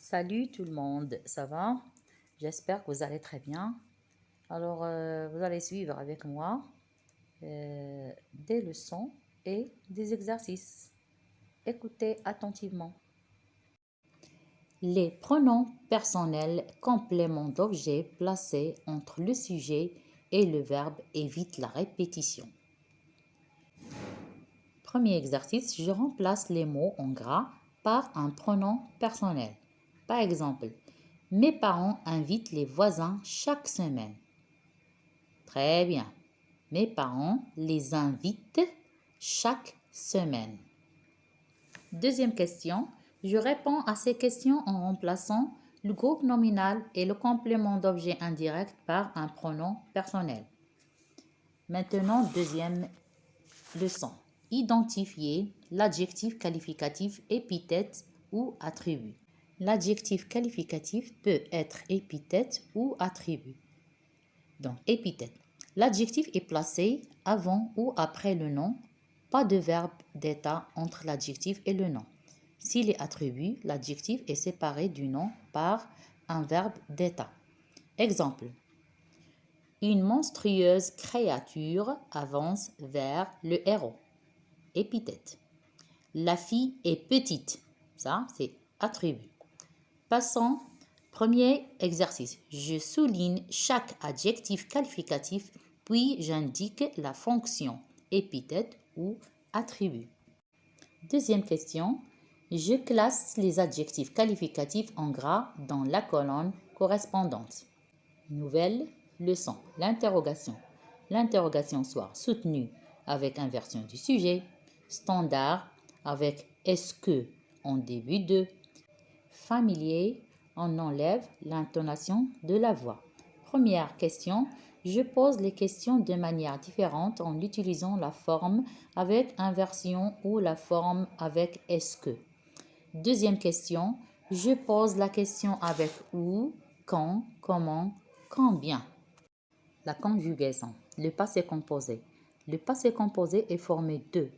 Salut tout le monde, ça va? J'espère que vous allez très bien. Alors, vous allez suivre avec moi des leçons et des exercices. Écoutez attentivement. Les pronoms personnels compléments d'objets placés entre le sujet et le verbe évitent la répétition. Premier exercice, je remplace les mots en gras par un pronom personnel. Par exemple, mes parents invitent les voisins chaque semaine. Très bien. Mes parents les invitent chaque semaine. Deuxième question. Je réponds à ces questions en remplaçant le groupe nominal et le complément d'objet indirect par un pronom personnel. Maintenant, deuxième leçon. Identifier l'adjectif qualificatif, épithète ou attribut. L'adjectif qualificatif peut être épithète ou attribut. Donc, épithète. L'adjectif est placé avant ou après le nom, pas de verbe d'état entre l'adjectif et le nom. S'il est attribut, l'adjectif est séparé du nom par un verbe d'état. Exemple. Une monstrueuse créature avance vers le héros. Épithète. La fille est petite. Ça, c'est attribut. Passons. Premier exercice. Je souligne chaque adjectif qualificatif, puis j'indique la fonction, épithète ou attribut. Deuxième question. Je classe les adjectifs qualificatifs en gras dans la colonne correspondante. Nouvelle leçon. L'interrogation. L'interrogation soit soutenue avec inversion du sujet, standard avec est-ce que en début de, familier, on enlève l'intonation de la voix. Première question, je pose les questions de manière différente en utilisant la forme avec inversion ou la forme avec est-ce que. Deuxième question, je pose la question avec où, quand, comment, combien. La conjugaison, le passé composé. Le passé composé est formé de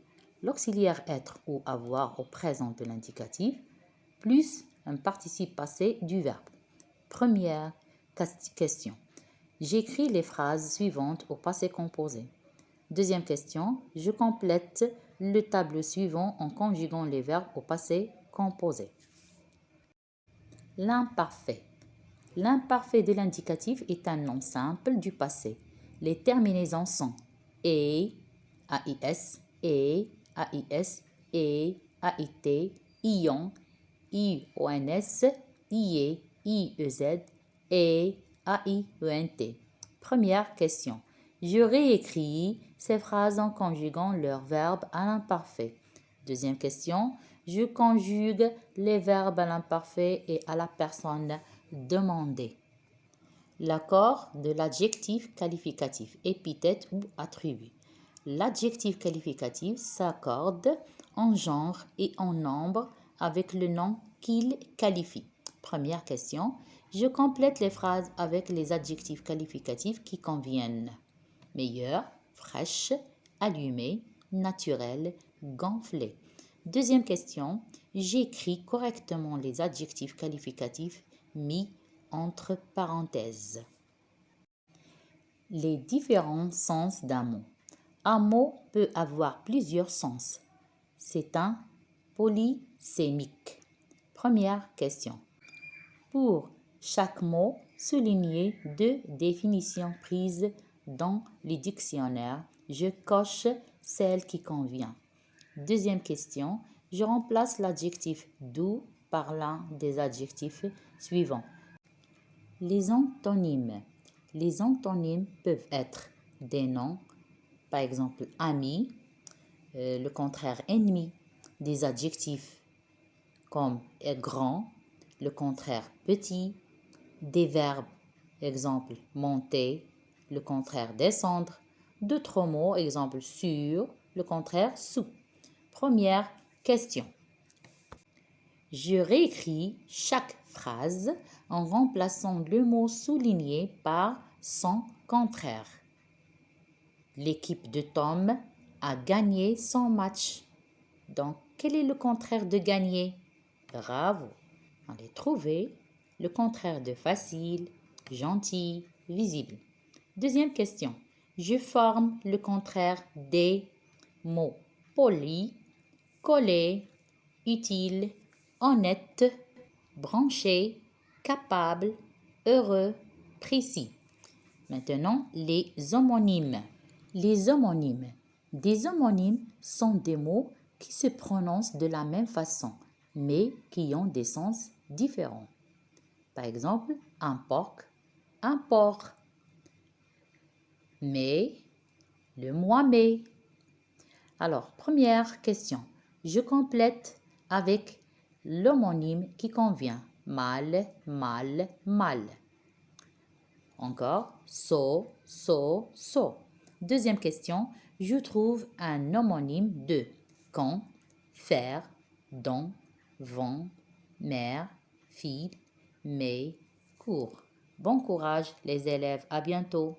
l'auxiliaire être ou avoir au présent de l'indicatif, plus un participe passé du verbe. Première question. J'écris les phrases suivantes au passé composé. Deuxième question. Je complète le tableau suivant en conjuguant les verbes au passé composé. L'imparfait. L'imparfait de l'indicatif est un nom simple du passé. Les terminaisons sont et, AIS, et, AIS, et, AIT, ion, IONS, IE, IEZ et AIENT. Première question. Je réécris ces phrases en conjuguant leurs verbes à l'imparfait. Deuxième question. Je conjugue les verbes à l'imparfait et à la personne demandée. L'accord de l'adjectif qualificatif, épithète ou attribut. L'adjectif qualificatif s'accorde en genre et en nombre avec le nom qu'il qualifie. Première question. Je complète les phrases avec les adjectifs qualificatifs qui conviennent. Meilleur, fraîche, allumée, naturel, gonflé. Deuxième question. J'écris correctement les adjectifs qualificatifs mis entre parenthèses. Les différents sens d'un mot. Un mot peut avoir plusieurs sens. C'est un polysémique. Première question. Pour chaque mot, soulignez deux définitions prises dans les dictionnaires. Je coche celle qui convient. Deuxième question. Je remplace l'adjectif doux par l'un des adjectifs suivants. Les antonymes. Les antonymes peuvent être des noms, par exemple ami, le contraire ennemi, des adjectifs comme grand, le contraire petit, des verbes, exemple monter, le contraire descendre, d'autres mots, exemple sur, le contraire sous. Première question. Je réécris chaque phrase en remplaçant le mot souligné par son contraire. L'équipe de Tom a gagné son match. Donc, quel est le contraire de gagner? Bravo. Allez trouver le contraire de facile, gentil, visible. Deuxième question. Je forme le contraire des mots poli, collé, utile, honnête, branché, capable, heureux, précis. Maintenant, les homonymes. Les homonymes. Des homonymes sont des mots qui se prononcent de la même façon, mais qui ont des sens différents. Par exemple, un porc, un porc. Mais, le mois mai. Alors, première question. Je complète avec l'homonyme qui convient. Mal, mal, mal. Encore, so, so, so. Deuxième question, je trouve un homonyme de quand, faire, don, vent, mère, fille, mais, cours. Bon courage les élèves, à bientôt.